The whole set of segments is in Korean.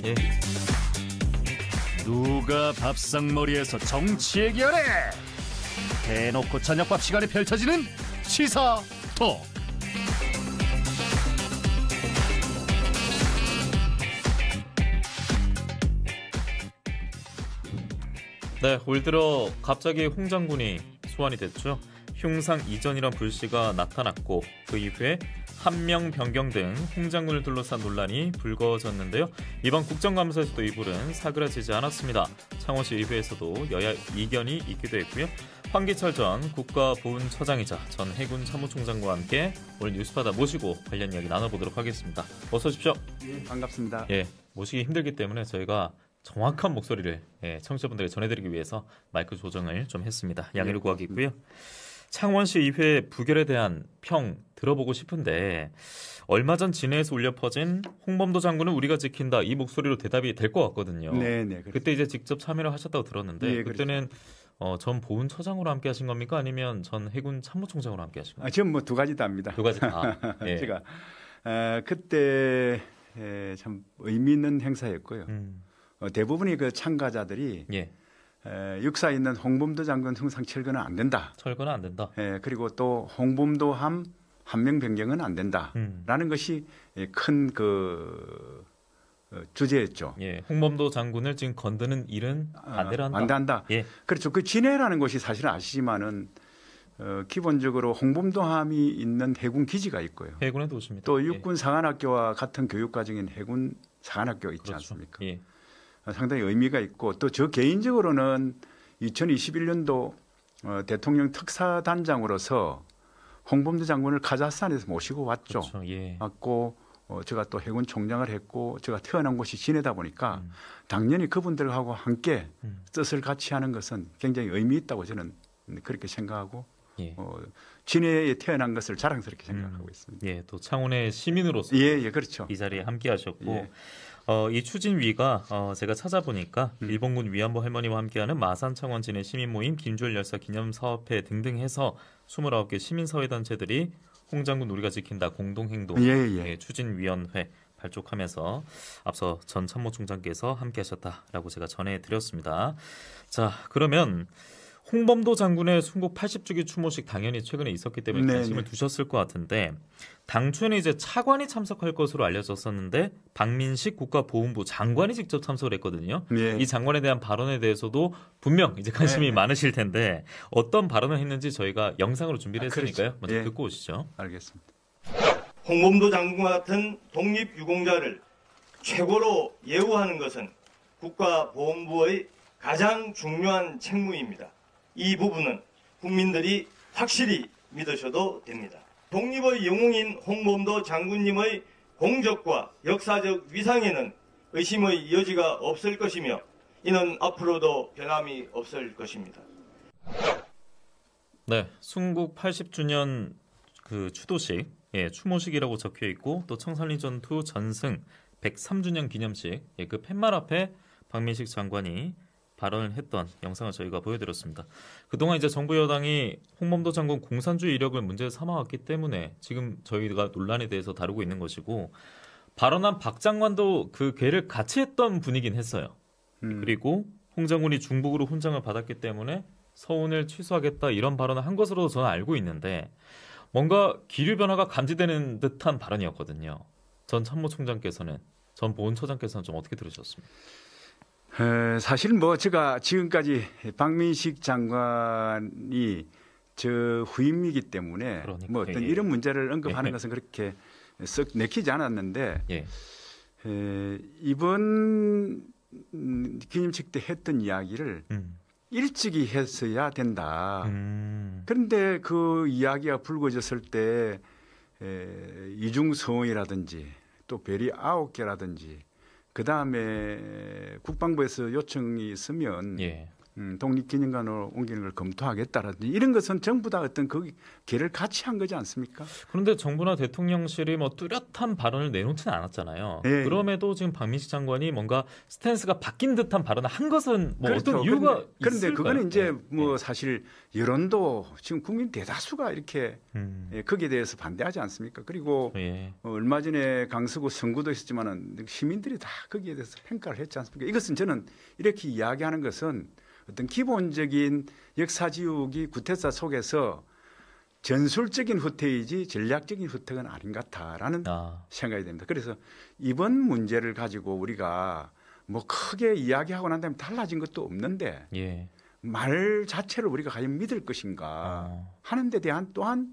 예. 누가 밥상머리에서 정치 얘기하래? 대놓고 저녁밥 시간에 펼쳐지는 시사톡. 네, 올 들어 갑자기 홍 장군이 소환이 됐죠. 흉상 이전이란 불씨가 나타났고 그 이후에 한명 변경 등 홍 장군을 둘러싼 논란이 불거졌는데요. 이번 국정감사에서도 이 불은 사그라지지 않았습니다. 창원시 의회에서도 여야 이견이 있기도 했고요. 황기철 전 국가보훈처장이자 전 해군 참모총장과 함께 오늘 뉴스바다 모시고 관련 이야기 나눠보도록 하겠습니다. 어서 오십시오. 예, 반갑습니다. 예, 모시기 힘들기 때문에 저희가 정확한 목소리를 청취자분들에게 전해드리기 위해서 마이크 조정을 좀 했습니다. 양해를 구하겠고요. 창원시 의회 부결에 대한 평 들어보고 싶은데 얼마 전 진해에서 울려 퍼진 홍범도 장군은 우리가 지킨다 이 목소리로 대답이 될 것 같거든요. 네, 그때 이제 직접 참여를 하셨다고 들었는데 네, 그때는 전 보훈처장으로 함께 하신 겁니까? 아니면 전 해군 참모총장으로 함께 하신 겁니까? 지금 뭐 두 가지 답니다. 두 가지 다. 예. 제가 그때 참 의미 있는 행사였고요. 대부분의 그 참가자들이 예. 육사에 있는 홍범도 장군 흉상 철거는 안 된다. 철거는 안 된다. 그리고 또 홍범도함 한명 변경은 안 된다라는 것이 큰 그 주제였죠. 예, 홍범도 장군을 지금 건드는 일은 반대로 한다. 반대한다. 예. 그렇죠. 그 진해라는 곳이 사실 아시지만은 기본적으로 홍범도함이 있는 해군 기지가 있고요. 해군의 도시입니다. 또 육군 사관학교와 같은 교육 과정인 해군 사관학교가 있지 그렇죠. 않습니까? 예. 상당히 의미가 있고 또 저 개인적으로는 2021년도 대통령 특사단장으로서 홍범도 장군을 카자흐스탄에서 모시고 왔죠. 그렇죠. 예. 왔고 제가 또 해군 총장을 했고 제가 태어난 곳이 진해다 보니까 당연히 그분들하고 함께 뜻을 같이 하는 것은 굉장히 의미 있다고 저는 그렇게 생각하고 예. 진해에 태어난 것을 자랑스럽게 생각하고 있습니다. 예, 또 창원의 시민으로서 예, 그렇죠. 이 자리에 함께하셨고 예. 이 추진위가 제가 찾아보니까 일본군 위안부 할머니와 함께하는 마산 창원 진해 시민 모임 김주열 열사 기념사업회 등등 해서 29개 시민사회단체들이 홍 장군 우리가 지킨다 공동행동 추진위원회 발족하면서 앞서 전 참모총장께서 함께하셨다라고 제가 전해드렸습니다. 자, 그러면 홍범도 장군의 순국 80주기 추모식 당연히 최근에 있었기 때문에 관심을 두셨을 것 같은데 당초에는 이제 차관이 참석할 것으로 알려졌었는데 박민식 국가보훈부 장관이 직접 참석을 했거든요. 이 장관에 대한 발언에 대해서도 분명 이제 관심이 많으실 텐데 어떤 발언을 했는지 저희가 영상으로 준비를 했으니까요. 그렇죠. 먼저 듣고 오시죠. 알겠습니다. 홍범도 장군과 같은 독립유공자를 최고로 예우하는 것은 국가보훈부의 가장 중요한 책무입니다. 이 부분은 국민들이 확실히 믿으셔도 됩니다. 독립의 영웅인 홍범도 장군님의 공적과 역사적 위상에는 의심의 여지가 없을 것이며 이는 앞으로도 변함이 없을 것입니다. 네, 순국 80주년 그 추도식, 추모식이라고 적혀 있고 또 청산리 전투 전승 103주년 기념식, 그 팻말 앞에 박민식 장관이 발언을 했던 영상을 저희가 보여드렸습니다. 그동안 이제 정부 여당이 홍범도 장군 공산주의 이력을 문제 삼아왔기 때문에 지금 저희가 논란에 대해서 다루고 있는 것이고 발언한 박 장관도 그 궤를 같이 했던 분이긴 했어요. 그리고 홍 장군이 중복으로 훈장을 받았기 때문에 서훈을 취소하겠다 이런 발언을 한 것으로 저는 알고 있는데 뭔가 기류 변화가 감지되는 듯한 발언이었거든요. 전 참모총장께서는 전 보훈처장께서는 좀 어떻게 들으셨습니까? 사실 뭐 제가 지금까지 박민식 장관이 저 후임이기 때문에 뭐 어떤 이런 문제를 언급하는 것은 그렇게 썩 내키지 않았는데 이번 기념식 때 했던 이야기를 일찍이 했어야 된다. 그런데 그 이야기가 불거졌을 때 이중성이라든지 또 별이 9개라든지 그 다음에 국방부에서 요청이 있으면 독립기념관으로 옮기는 걸 검토하겠다라든지 이런 것은 전부 다 어떤 그 길을 같이 한 거지 않습니까? 그런데 정부나 대통령실이 뭐 뚜렷한 발언을 내놓지는 않았잖아요. 예, 그럼에도 지금 박민식 장관이 뭔가 스탠스가 바뀐 듯한 발언을 한 것은 뭐 그렇죠. 어떤 이유가 그런데 있을까요? 그거는 이제 네. 뭐 사실 여론도 지금 국민 대다수가 이렇게 거기에 대해서 반대하지 않습니까? 그리고 예. 얼마 전에 강서구 선구도 있었지만은 시민들이 다 거기에 대해서 평가를 했지 않습니까? 이것은 저는 이렇게 이야기하는 것은 어떤 기본적인 역사지우기 구태사 속에서 전술적인 후퇴이지 전략적인 후퇴는 아닌 것 같다라는 생각이 됩니다. 그래서 이번 문제를 가지고 우리가 뭐 크게 이야기하고 난 다음에 달라진 것도 없는데 예. 말 자체를 우리가 과연 믿을 것인가 하는 데 대한 또한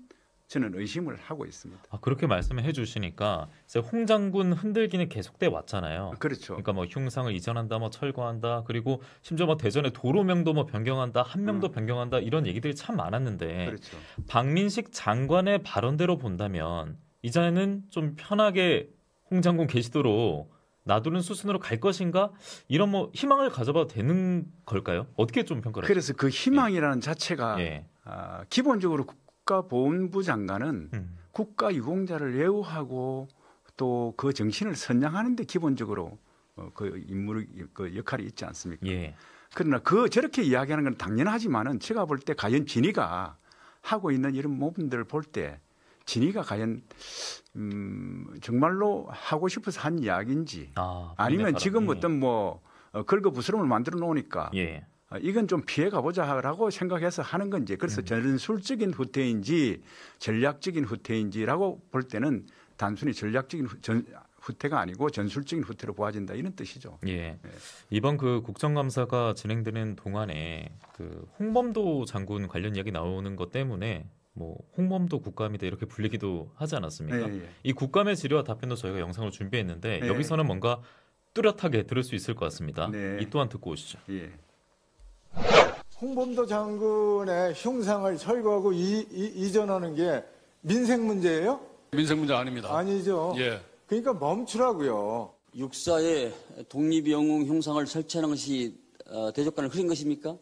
저는 의심을 하고 있습니다. 그렇게 말씀해 주시니까 이제 홍 장군 흔들기는 계속돼 왔잖아요. 그렇죠. 그러니까 뭐 흉상을 이전한다, 뭐 철거한다, 그리고 심지어 뭐 대전의 도로명도 뭐 변경한다, 한명도 변경한다 이런 얘기들이 참 많았는데 그렇죠. 박민식 장관의 발언대로 본다면 이제는 좀 편하게 홍 장군 계시도록 놔두는 수순으로 갈 것인가? 이런 뭐 희망을 가져봐도 되는 걸까요? 어떻게 좀 평가를? 그래서 그 희망이라는 자체가 예. 기본적으로 국가보훈부 장관은 국가유공자를 예우하고 또 그 정신을 선양하는 데 기본적으로 그 인물 그 역할이 있지 않습니까? 예. 그러나 저렇게 이야기하는 건 당연하지만은 제가 볼 때 과연 진위가 하고 있는 이런 부분들을 볼 때 진위가 과연 정말로 하고 싶어서 한 이야기인지 아니면 지금 어떤 뭐 긁어부스럼을 만들어 놓으니까 예. 이건 좀 피해 가보자라고 생각해서 하는 건지 그래서 전술적인 후퇴인지 전략적인 후퇴인지라고 볼 때는 단순히 전략적인 후퇴가 아니고 전술적인 후퇴로 보아진다 이런 뜻이죠. 예. 이번 그 국정감사가 진행되는 동안에 그 홍범도 장군 관련 이야기 나오는 것 때문에 뭐 홍범도 국감이다 이렇게 불리기도 하지 않았습니까? 예. 이 국감의 질의와 답변도 저희가 영상을 준비했는데 예. 여기서는 뭔가 뚜렷하게 들을 수 있을 것 같습니다. 네. 이 또한 듣고 오시죠. 예. 홍범도 장군의 흉상을 철거하고 이전하는 게 민생 문제예요? 민생 문제 아닙니다. 아니죠. 예. 그러니까 멈추라고요. 육사에 독립영웅 흉상을 설치하는 것이 대적관을 흐린 것입니까?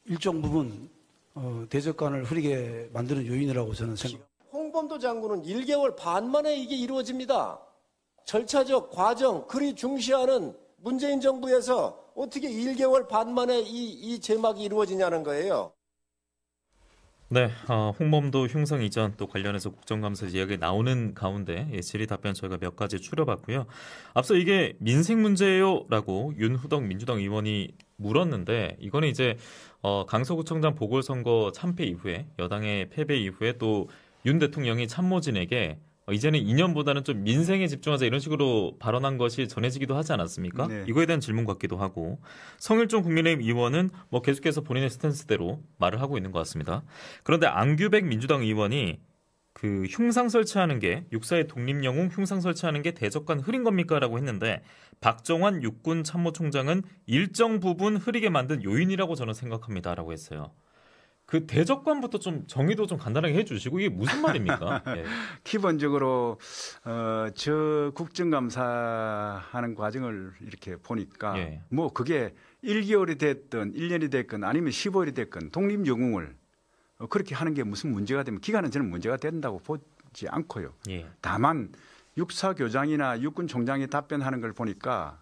일정 부분 대적관을 흐리게 만드는 요인이라고 저는 생각합니다. 홍범도 장군은 1개월 반 만에 이게 이루어집니다. 절차적 과정, 그리 중시하는 문재인 정부에서 어떻게 1개월 반 만에 이 제막이 이루어지냐는 거예요. 네, 홍범도 흉상 이전 또 관련해서 국정감사 이야기 나오는 가운데 질의 답변 저희가 몇 가지 추려봤고요. 앞서 이게 민생 문제예요라고 윤후덕 민주당 의원이 물었는데 이거는 이제 강서구청장 보궐선거 참패 이후에 여당의 패배 이후에 또 윤 대통령이 참모진에게 이제는 이념보다는 좀 민생에 집중하자 이런 식으로 발언한 것이 전해지기도 하지 않았습니까? 네. 이거에 대한 질문 같기도 하고 성일종 국민의힘 의원은 뭐 계속해서 본인의 스탠스대로 말을 하고 있는 것 같습니다. 그런데 안규백 민주당 의원이 그 흉상 설치하는 게 육사의 독립영웅 흉상 설치하는 게 대적관 흐린 겁니까? 라고 했는데 박정환 육군 참모총장은 일정 부분 흐리게 만든 요인이라고 저는 생각합니다. 라고 했어요. 그 대적관부터 좀 정의도 좀 간단하게 해주시고 이게 무슨 말입니까? 예. 기본적으로 저 국정감사하는 과정을 이렇게 보니까 예. 뭐 그게 1개월이 됐든 1년이 됐건 아니면 15일이 됐건 독립영웅을 그렇게 하는 게 무슨 문제가 되면 기간은 저는 문제가 된다고 보지 않고요. 예. 다만 육사교장이나 육군총장이 답변하는 걸 보니까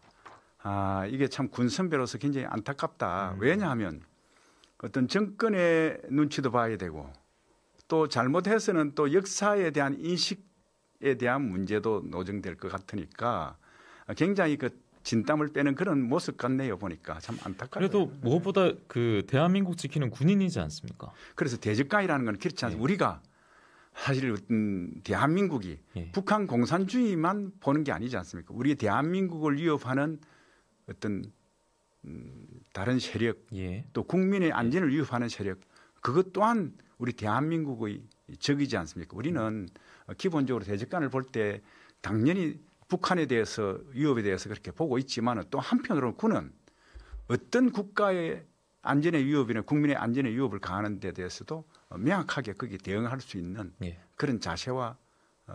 이게 참 군선배로서 굉장히 안타깝다. 왜냐하면 어떤 정권의 눈치도 봐야 되고 또 잘못해서는 또 역사에 대한 인식에 대한 문제도 노정될 것 같으니까 굉장히 그 진땀을 빼는 그런 모습 같네요. 보니까 참 안타깝네요. 그래도 무엇보다 그 대한민국 지키는 군인이지 않습니까? 그래서 대적관이라는 건 그렇지 않습니까? 우리가 사실 대한민국이 예. 북한 공산주의만 보는 게 아니지 않습니까? 우리 대한민국을 위협하는 어떤 다른 세력 예. 또 국민의 안전을 위협하는 세력 그것 또한 우리 대한민국의 적이지 않습니까? 우리는 기본적으로 대적관을 볼 때 당연히 북한에 대해서 위협에 대해서 그렇게 보고 있지만 또 한편으로는 군은 어떤 국가의 안전의 위협이나 국민의 안전의 위협을 가하는 데 대해서도 명확하게 거기에 대응할 수 있는 예. 그런 자세와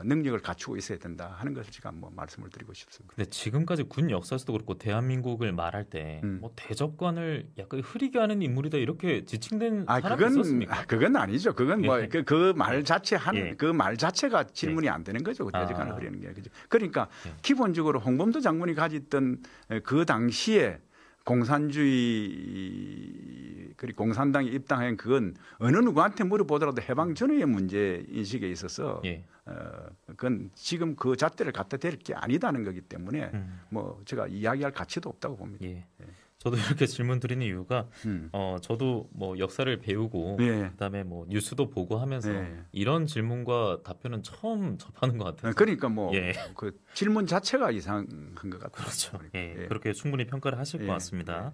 능력을 갖추고 있어야 된다 하는 것을 제가 한번 말씀을 드리고 싶습니다. 근데 지금까지 군 역사에서도 그렇고 대한민국을 말할 때 뭐 대접관을 약간 흐리게 하는 인물이다 이렇게 지칭된 사람이 있었습니까? 그건 아니죠. 그건 뭐 그 말 자체 그 말 자체가 질문이 안 되는 거죠. 대접관을 흐리는 게. 그죠? 그러니까 기본적으로 홍범도 장군이 가졌던 그 당시에 공산주의 그리고 공산당에 입당한 그건 어느 누구한테 물어보더라도 해방 전후의 문제 인식에 있어서 그건 지금 그 잣대를 갖다 댈 게 아니다는 거기 때문에 뭐 제가 이야기할 가치도 없다고 봅니다. 저도 이렇게 질문 드리는 이유가 저도 뭐 역사를 배우고 그다음에 뭐 뉴스도 보고 하면서 이런 질문과 답변은 처음 접하는 것 같아요. 그러니까 뭐 그 질문 자체가 이상한 것 같아요. 그렇죠. 그렇게 충분히 평가를 하실 것 같습니다.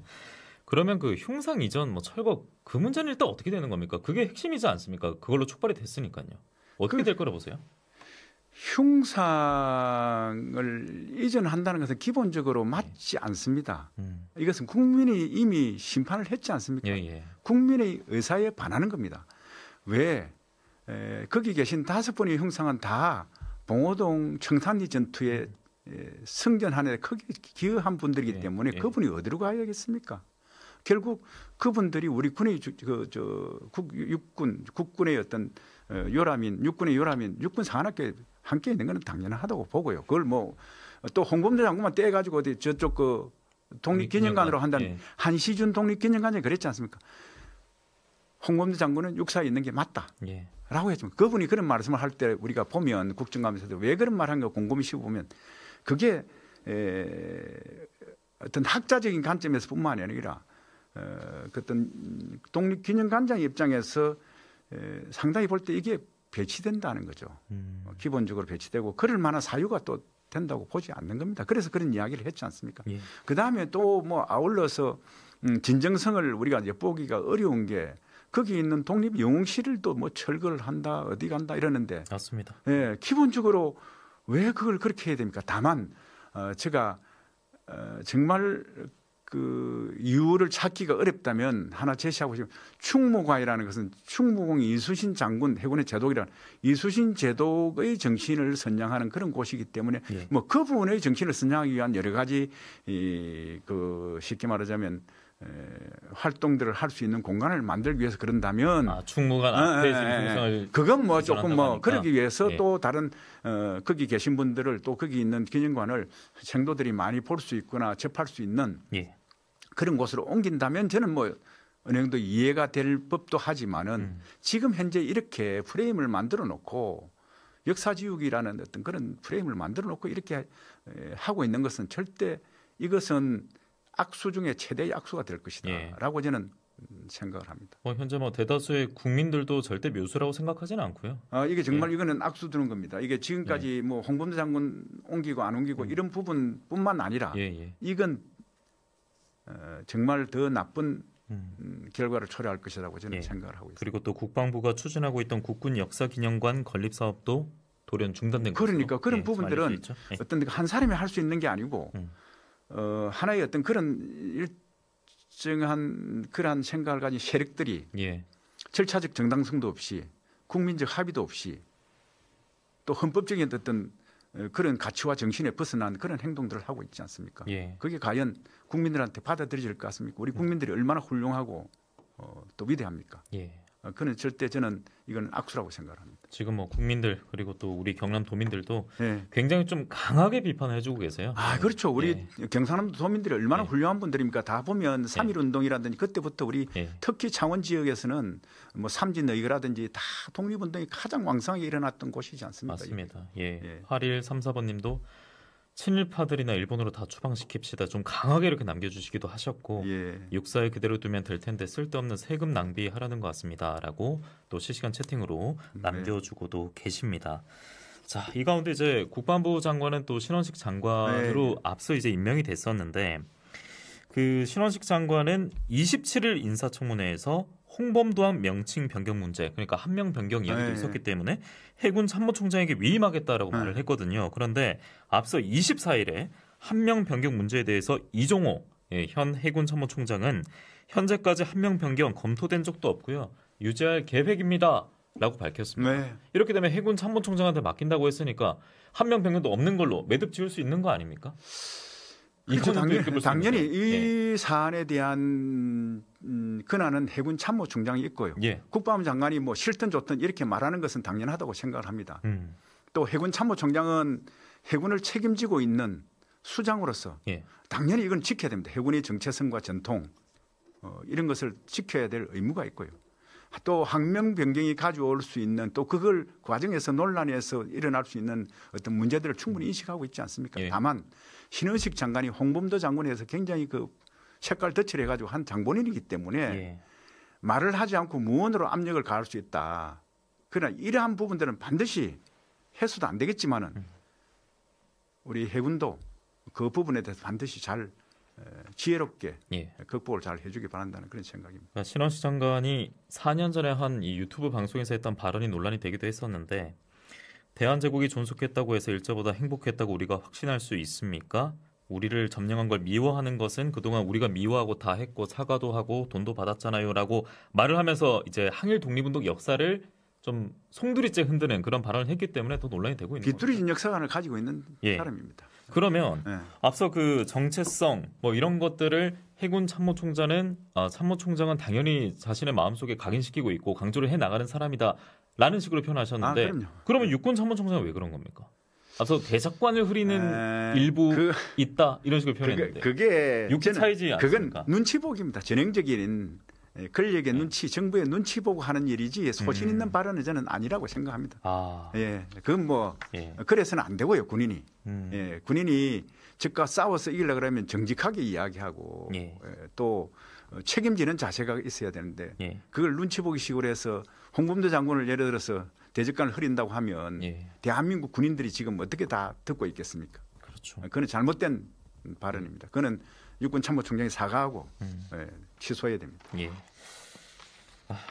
그러면 그 흉상 이전 뭐 철거 그 문제는 일단 어떻게 되는 겁니까? 그게 핵심이지 않습니까? 그걸로 촉발이 됐으니까요. 어떻게 될 거라 보세요? 흉상을 이전한다는 것은 기본적으로 맞지 않습니다. 이것은 국민이 이미 심판을 했지 않습니까? 국민의 의사에 반하는 겁니다. 왜? 거기 계신 5분의 흉상은 다 봉오동 청산리 전투에 승전하는 데 크게 기여한 분들이기 때문에 그분이 어디로 가야겠습니까? 결국 그분들이 우리 군의 국군의 어떤 요람인, 육군의 요람인, 육군 산악교에 함께 있는 것은 당연하다고 보고요. 그걸 뭐 또 홍범도 장군만 떼가지고 어디 저쪽 그 독립기념관으로 한다는 한시준 독립기념관장이 그랬지 않습니까? 홍범도 장군은 육사에 있는 게 맞다. 라고 했지만 그분이 그런 말씀을 할 때 우리가 보면 국정감에서도 왜 그런 말 한 거 곰곰이 씹어보면 그게 어떤 학자적인 관점에서 뿐만 아니라 그 어떤 독립기념관장 입장에서 상당히 볼 때 이게 배치된다는 거죠. 기본적으로 배치되고 그럴 만한 사유가 또 된다고 보지 않는 겁니다. 그래서 그런 이야기를 했지 않습니까? 그다음에 또 뭐 아울러서 진정성을 우리가 엿보기가 어려운 게 거기 있는 독립영웅실을 또 뭐 철거를 한다 어디 간다 이러는데 맞습니다. 기본적으로 왜 그걸 그렇게 해야 됩니까? 다만 제가 정말 그 이유를 찾기가 어렵다면 하나 제시하고 싶은 충무과이라는 것은 충무공 이수신 장군 해군의 제독이라는 이수신 제독의 정신을 선양하는 그런 곳이기 때문에 뭐 그분의 정신을 선양하기 위한 여러 가지 그 쉽게 말하자면 활동들을 할 수 있는 공간을 만들기 위해서 그런다면 충무관 앞에 지금 그건 뭐 조금 뭐 그러기 위해서 또 다른 거기 계신 분들을 또 거기 있는 기념관을 생도들이 많이 볼 수 있거나 접할 수 있는 그런 곳으로 옮긴다면 저는 뭐 어느 정도 이해가 될 법도 하지만은 지금 현재 이렇게 프레임을 만들어 놓고 역사지우기라는 어떤 그런 프레임을 만들어 놓고 이렇게 하고 있는 것은 절대 이것은 악수 중에 최대의 악수가 될 것이다라고 저는 생각을 합니다. 현재 뭐 대다수의 국민들도 절대 묘수라고 생각하지는 않고요. 이게 정말 이거는 악수 드는 겁니다. 이게 지금까지 뭐 홍범도 장군 옮기고 안 옮기고 이런 부분뿐만 아니라 이건 정말 더 나쁜 결과를 초래할 것이라고 저는 생각을 하고 있습니다. 그리고 또 국방부가 추진하고 있던 국군 역사기념관 건립 사업도 돌연 중단된 거죠. 그러니까 그런 부분들은 어떤 한 사람이 할 수 있는 게 아니고 하나의 어떤 그런 일정한 그러한 생각을 가진 세력들이 절차적 정당성도 없이 국민적 합의도 없이 또 헌법적인 어떤 그런 가치와 정신에 벗어난 그런 행동들을 하고 있지 않습니까? 그게 과연 국민들한테 받아들여질 것 같습니까? 우리 국민들이 얼마나 훌륭하고 또 위대합니까? 그는 절대 저는 이건 악수라고 생각합니다. 지금 뭐 국민들 그리고 또 우리 경남 도민들도 굉장히 좀 강하게 비판을 해주고 계세요. 그렇죠. 우리 경상남도 도민들이 얼마나 훌륭한 분들입니까? 다 보면 3.1 운동이라든지 그때부터 우리 특히 창원 지역에서는 뭐 삼진의거라든지 다 독립운동이 가장 왕성하게 일어났던 곳이지 않습니까? 맞습니다. 8134번님도 친일파들이나 일본으로 다 추방시킵시다. 좀 강하게 이렇게 남겨주시기도 하셨고 육사에 그대로 두면 될 텐데 쓸데없는 세금 낭비하라는 것 같습니다.라고 또 실시간 채팅으로 남겨주고도 계십니다. 자, 이 가운데 이제 국방부 장관은 또 신원식 장관으로 앞서 이제 임명이 됐었는데 그 신원식 장관은 27일 인사청문회에서 홍범도항 명칭 변경 문제, 그러니까 한 명 변경 이야기도 있었기 때문에 해군 참모총장에게 위임하겠다라고 말을 했거든요. 그런데 앞서 24일에 한 명 변경 문제에 대해서 이종호 현 해군 참모총장은 현재까지 한 명 변경 검토된 적도 없고요. 유지할 계획입니다. 라고 밝혔습니다. 네. 이렇게 되면 해군 참모총장한테 맡긴다고 했으니까 한 명 병력도 없는 걸로 매듭 지을 수 있는 거 아닙니까? 그렇죠. 당연히 이 예. 사안에 대한 권한은 해군 참모총장이 있고요. 예. 국방부 장관이 뭐 싫든 좋든 이렇게 말하는 것은 당연하다고 생각을 합니다. 또 해군 참모총장은 해군을 책임지고 있는 수장으로서 예. 당연히 이건 지켜야 됩니다. 해군의 정체성과 전통 이런 것을 지켜야 될 의무가 있고요. 또 항명 변경이 가져올 수 있는 또 그걸 과정에서 논란에서 일어날 수 있는 어떤 문제들을 충분히 인식하고 있지 않습니까? 예. 다만 신원식 장관이 홍범도 장군에서 굉장히 그 색깔 덧칠 해가지고 한 장본인이기 때문에 예. 말을 하지 않고 무언으로 압력을 가할 수 있다. 그러나 이러한 부분들은 반드시 해소도 안 되겠지만은 우리 해군도 그 부분에 대해서 반드시 잘 지혜롭게 예. 극복을 잘 해주기 바란다는 그런 생각입니다. 그러니까 신원식 장관이 4년 전에 한 이 유튜브 방송에서 했던 발언이 논란이 되기도 했었는데 대한제국이 존속했다고 해서 일제보다 행복했다고 우리가 확신할 수 있습니까? 우리를 점령한 걸 미워하는 것은 그동안 우리가 미워하고 다 했고 사과도 하고 돈도 받았잖아요 라고 말을 하면서 이제 항일 독립운동 역사를 좀 송두리째 흔드는 그런 발언을 했기 때문에 더 논란이 되고 있는 거죠. 비뚤어진 역사관을 가지고 있는 예. 사람입니다. 그러면 네. 앞서 그 정체성 뭐 이런 것들을 해군 참모총장은 당연히 자신의 마음속에 각인시키고 있고 강조를 해 나가는 사람이다라는 식으로 표현하셨는데 그러면 육군 참모총장은 왜 그런 겁니까? 앞서 대작관을 흐리는 일부 있다 이런 식으로 표현했는데 그게 육군 차이지 않습니까? 그건 눈치보기입니다. 전형적인 권력의 눈치, 정부의 눈치 보고 하는 일이지 소신 있는 발언은 저는 아니라고 생각합니다. 예, 그건 뭐 그래서는 안 되고요, 군인이. 예, 군인이 적과 싸워서 이기려 그러면 정직하게 이야기하고 또 책임지는 자세가 있어야 되는데 그걸 눈치 보기 식으로 해서 홍범도 장군을 예를 들어서 대적관을 흐린다고 하면 대한민국 군인들이 지금 어떻게 다 듣고 있겠습니까? 그렇죠. 그건 잘못된 발언입니다. 그는 육군 참모총장이 사과하고 취소해야 됩니다. 예.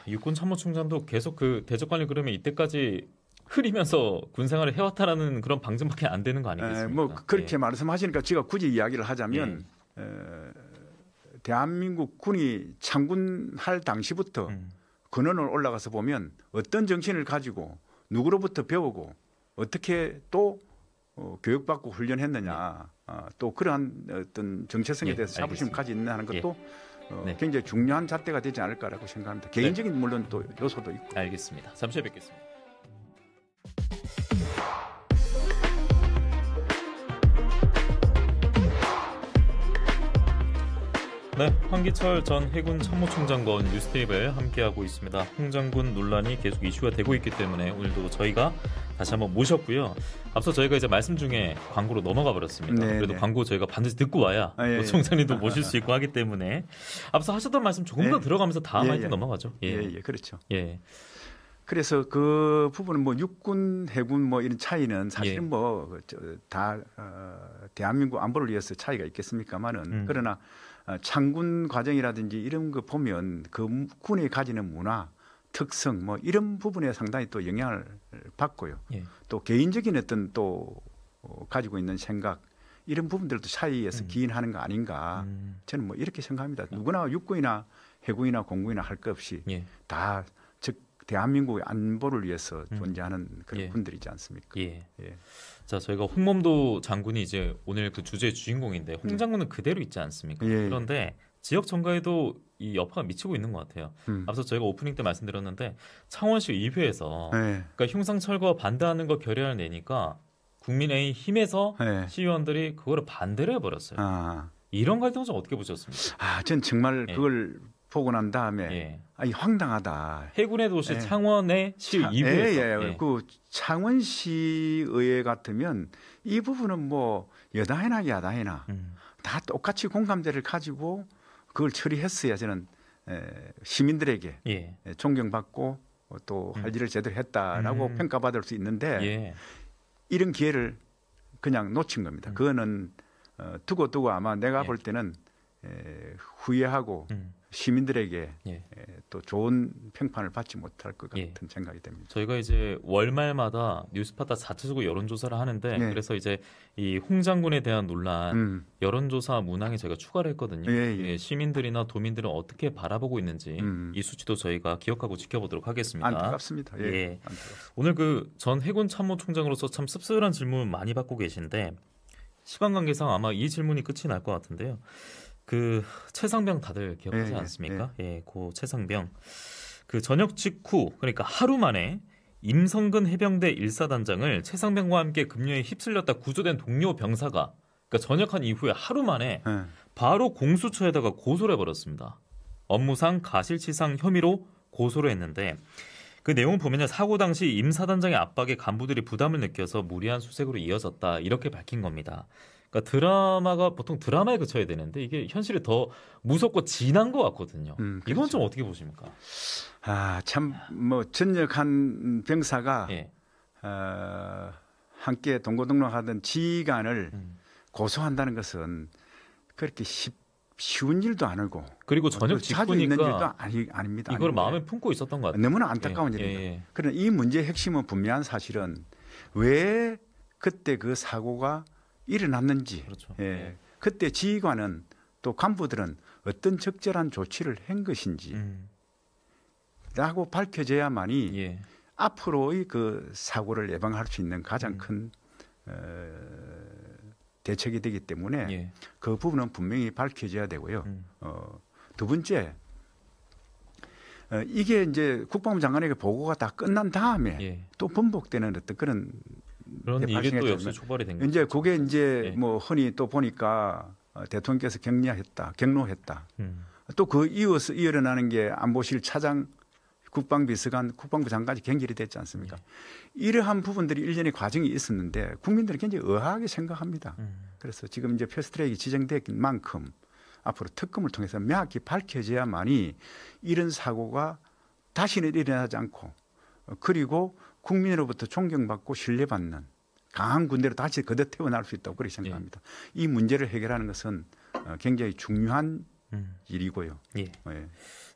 육군 참모총장도 계속 그 대적관을 그러면 이때까지 흐리면서 군생활을 해왔다라는 그런 방증밖에 안 되는 거 아니겠습니까? 뭐 그렇게 말씀하시니까 제가 굳이 이야기를 하자면 대한민국 군이 창군할 당시부터 근원을 올라가서 보면 어떤 정신을 가지고 누구로부터 배우고 어떻게 또 교육받고 훈련했느냐 또 그러한 어떤 정체성에 대해서 자부심을 가지고 있는 하는 것도 굉장히 중요한 잣대가 되지 않을까라고 생각합니다. 개인적인 물론 또 요소도 있고. 알겠습니다. 잠시 후에 뵙겠습니다. 네, 황기철 전 해군 참모총장과 뉴스테이블 함께하고 있습니다. 홍 장군 논란이 계속 이슈가 되고 있기 때문에 오늘도 저희가 다시 한번 모셨고요. 앞서 저희가 이제 말씀 중에 광고로 넘어가 버렸습니다. 그래도 광고 저희가 반드시 듣고 와야 총장님도 모실 수 있고 하기 때문에 앞서 하셨던 말씀 조금 더 들어가면서 다음 아이템 넘어가죠. 그렇죠. 예. 그래서 그 부분은 뭐 육군, 해군 뭐 이런 차이는 사실은 뭐 다 대한민국 안보를 위해서 차이가 있겠습니까만은 그러나 창군 과정이라든지 이런 거 보면 그 군이 가지는 문화, 특성 뭐 이런 부분에 상당히 또 영향을 받고요. 또 개인적인 어떤 또 가지고 있는 생각 이런 부분들도 차이에서 기인하는 거 아닌가 저는 뭐 이렇게 생각합니다. 누구나 육군이나 해군이나 공군이나 할 것 없이 다 즉 대한민국의 안보를 위해서 존재하는 그런 군들이지 않습니까? 자, 저희가 홍범도 장군이 이제 오늘 그 주제의 주인공인데 홍 장군은 그대로 있지 않습니까? 그런데 지역 정가에도 이 여파가 미치고 있는 것 같아요. 앞서 저희가 오프닝 때 말씀드렸는데 창원시 의회에서 그러니까 흉상 철거 반대하는 거 결의안을 내니까 국민의힘에서 시의원들이 그거를 반대를 해버렸어요. 이런 갈등은 좀 어떻게 보셨습니까? 전 정말 그걸 보고 난 다음에 황당하다. 해군의 도시 창원의 시 의회에서 그 창원시의회 같으면 이 부분은 뭐 여당이나 야당이나 다 똑같이 공감대를 가지고 그걸 처리했어야 저는 시민들에게 존경받고 또 할 일을 제대로 했다라고 평가받을 수 있는데 이런 기회를 그냥 놓친 겁니다. 그거는 두고 아마 내가 볼 때는 후회하고 시민들에게 예. 또 좋은 평판을 받지 못할 것 같은 예. 생각이 됩니다. 저희가 이제 월말마다 뉴스파다 자체적으로 여론조사를 하는데 그래서 이제 이 홍 장군에 대한 논란 여론조사 문항에 저희가 추가를 했거든요. 예, 시민들이나 도민들은 어떻게 바라보고 있는지 이 수치도 저희가 기억하고 지켜보도록 하겠습니다. 안타깝습니다. 예. 안타깝습니다. 오늘 그 전 해군 참모총장으로서 참 씁쓸한 질문 많이 받고 계신데 시간 관계상 아마 이 질문이 끝이 날 것 같은데요. 그 최상병 다들 기억하지 않습니까? 예, 고 최상병. 그 전역 직후 그러니까 하루 만에 임성근 해병대 1사단장을 최상병과 함께 급료에 휩쓸렸다 구조된 동료 병사가 그러니까 전역한 이후에 하루 만에 바로 공수처에다가 고소를 해버렸습니다. 업무상 가실치상 혐의로 고소를 했는데 그 내용을 보면요. 사고 당시 임 사단장의 압박에 간부들이 부담을 느껴서 무리한 수색으로 이어졌다. 이렇게 밝힌 겁니다. 그러니까 드라마가 보통 드라마에 그쳐야 되는데 이게 현실이 더 무섭고 진한 것 같거든요. 그렇죠. 이건 좀 어떻게 보십니까? 참 뭐 전역한 병사가 함께 동고동락하던 지휘관을 고소한다는 것은 그렇게 쉬운 일도 아니고 그리고 전역 자주 있는 직후니까 일도 아닙니다. 이걸 마음에 품고 있었던 것 같아요. 너무나 안타까운 일입니다. 그러나 이 문제의 핵심은 분명한 사실은 왜 그때 그 사고가 일어났는지 그렇죠. 그때 지휘관은 또 간부들은 어떤 적절한 조치를 한 것인지 라고 밝혀져야만이 앞으로의 그 사고를 예방할 수 있는 가장 큰 대책이 되기 때문에 그 부분은 분명히 밝혀져야 되고요. 두 번째, 이게 이제 국방부 장관에게 보고가 다 끝난 다음에 또 번복되는 어떤 그런 일이 또 역시 초발이 된 거죠. 이제 그게 이제 뭐 흔히 또 보니까 대통령께서 경로했다. 또 그 이어서 일어나는 게 안보실 차장, 국방비서관, 국방부 장관이 경질이 됐지 않습니까? 이러한 부분들이 일련의 과정이 있었는데 국민들은 굉장히 의아하게 생각합니다. 그래서 지금 이제 패스트트랙이 지정된 만큼 앞으로 특검을 통해서 명확히 밝혀져야만이 이런 사고가 다시는 일어나지 않고 그리고 국민으로부터 존경받고 신뢰받는 강한 군대로 다시 거듭 태어날 수 있다고 그렇게 생각합니다. 이 문제를 해결하는 것은 굉장히 중요한 일이고요.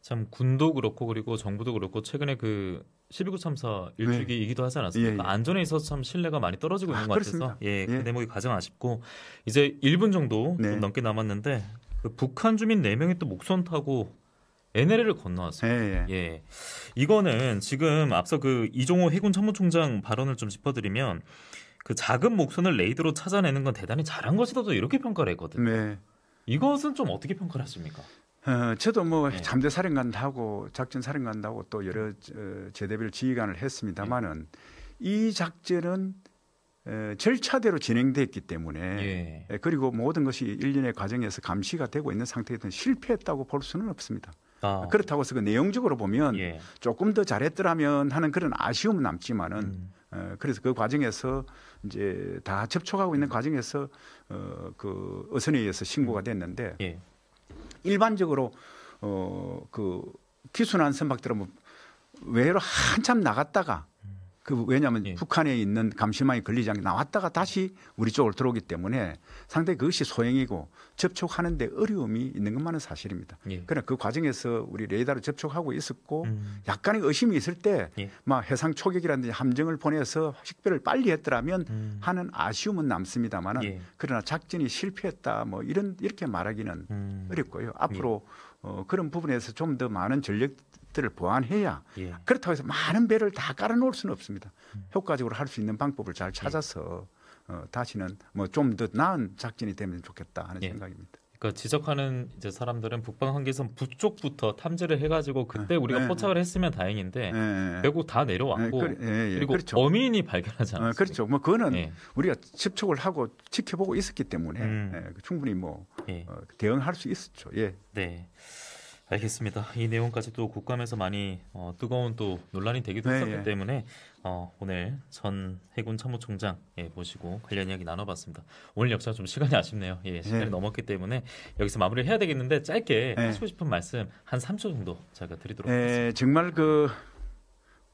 참 군도 그렇고 그리고 정부도 그렇고 최근에 그 12.9 참사 일주기이기도 하지 않았습니까? 안전에 있어서 참 신뢰가 많이 떨어지고 있는 것 같아서 그 대목이 가장 아쉽고 이제 1분 정도 좀 넘게 남았는데 그 북한 주민 4명이 또 목선 타고 NLL을 건너왔습니다. 이거는 지금 앞서 그 이종호 해군 참모총장 발언을 좀 짚어드리면 그 작은 목선을 레이더로 찾아내는 건 대단히 잘한 것이다 또 이렇게 평가를 했거든요. 이것은 좀 어떻게 평가를 하십니까? 저도 뭐 잠대 사령관도 하고 작전 사령관도 하고 또 여러 제대별 지휘관을 했습니다만은 이 작전은 절차대로 진행됐기 때문에 그리고 모든 것이 일련의 과정에서 감시가 되고 있는 상태에서 실패했다고 볼 수는 없습니다. 그렇다고 해서 그 내용적으로 보면 조금 더 잘했더라면 하는 그런 아쉬움은 남지만은 그래서 그 과정에서 이제 다 접촉하고 있는 과정에서 그 어선에 의해서 신고가 됐는데 일반적으로 그 기순한 선박들은 외로 한참 나갔다가 그 왜냐하면 북한에 있는 감시망이 걸리지 않게 나왔다가 다시 우리 쪽으로 들어오기 때문에 상당히 그것이 소행이고 접촉하는데 어려움이 있는 것만은 사실입니다. 그러나 그 과정에서 우리 레이더로 접촉하고 있었고 약간의 의심이 있을 때 막 해상 초격이라든지 함정을 보내서 식별을 빨리 했더라면 하는 아쉬움은 남습니다만은 그러나 작전이 실패했다 뭐 이렇게 말하기는 어렵고요. 앞으로 그런 부분에서 좀 더 많은 전력들을 보완해야 그렇다고 해서 많은 배를 다 깔아놓을 수는 없습니다. 효과적으로 할 수 있는 방법을 잘 찾아서 다시는 뭐 좀 더 나은 작전이 되면 좋겠다 하는 생각입니다. 그러니까 지적하는 이제 사람들은 북방 한계선 북쪽부터 탐지를 해가지고 그때 우리가 포착을 했으면 다행인데 결국 다 내려왔고 그리고 그렇죠. 어민이 발견하지 않았습니까? 그렇죠. 뭐 그거는 우리가 접촉을 하고 지켜보고 있었기 때문에 충분히 뭐 대응할 수 있었죠. 네. 알겠습니다. 이 내용까지 또 국감에서 많이 뜨거운 또 논란이 되기도 했었기 때문에 오늘 전 해군 참모총장 모시고 관련 이야기 나눠봤습니다. 오늘 역시나 좀 시간이 아쉽네요. 시간이 넘었기 때문에 여기서 마무리를 해야 되겠는데 짧게 하시고 싶은 말씀 한 3초 정도 제가 드리도록 하겠습니다. 정말 그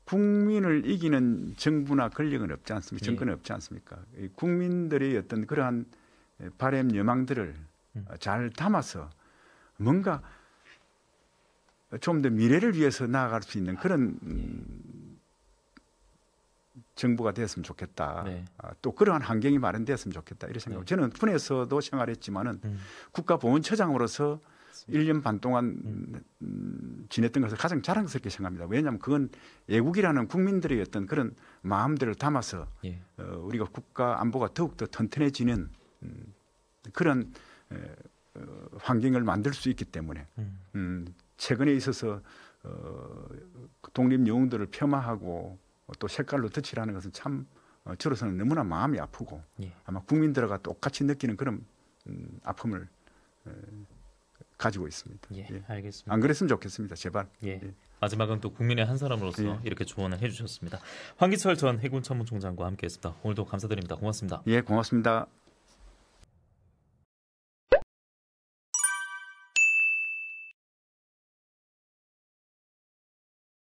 국민을 이기는 정부나 권력은 없지 않습니까? 정권은 없지 않습니까? 국민들의 어떤 그러한 바람 여망들을 잘 담아서 뭔가 좀 더 미래를 위해서 나아갈 수 있는 그런 정부가 되었으면 좋겠다. 네. 또 그러한 환경이 마련되었으면 좋겠다. 이런 생각. 저는 군에서도 생활했지만은 국가보훈처장으로서 1년 반 동안 지냈던 것을 가장 자랑스럽게 생각합니다. 왜냐하면 그건 애국이라는 국민들의 어떤 그런 마음들을 담아서 우리가 국가 안보가 더욱더 튼튼해지는 그런 환경을 만들 수 있기 때문에 최근에 있어서 독립 영웅들을 폄하하고 또 색깔로 덧칠하는 것은 참 저로서는 너무나 마음이 아프고 아마 국민들과 똑같이 느끼는 그런 아픔을 가지고 있습니다. 알겠습니다. 안 그랬으면 좋겠습니다. 제발. 마지막은 또 국민의 한 사람으로서 이렇게 조언을 해주셨습니다. 황기철 전 해군참모총장과 함께했습니다. 오늘도 감사드립니다. 고맙습니다. 고맙습니다.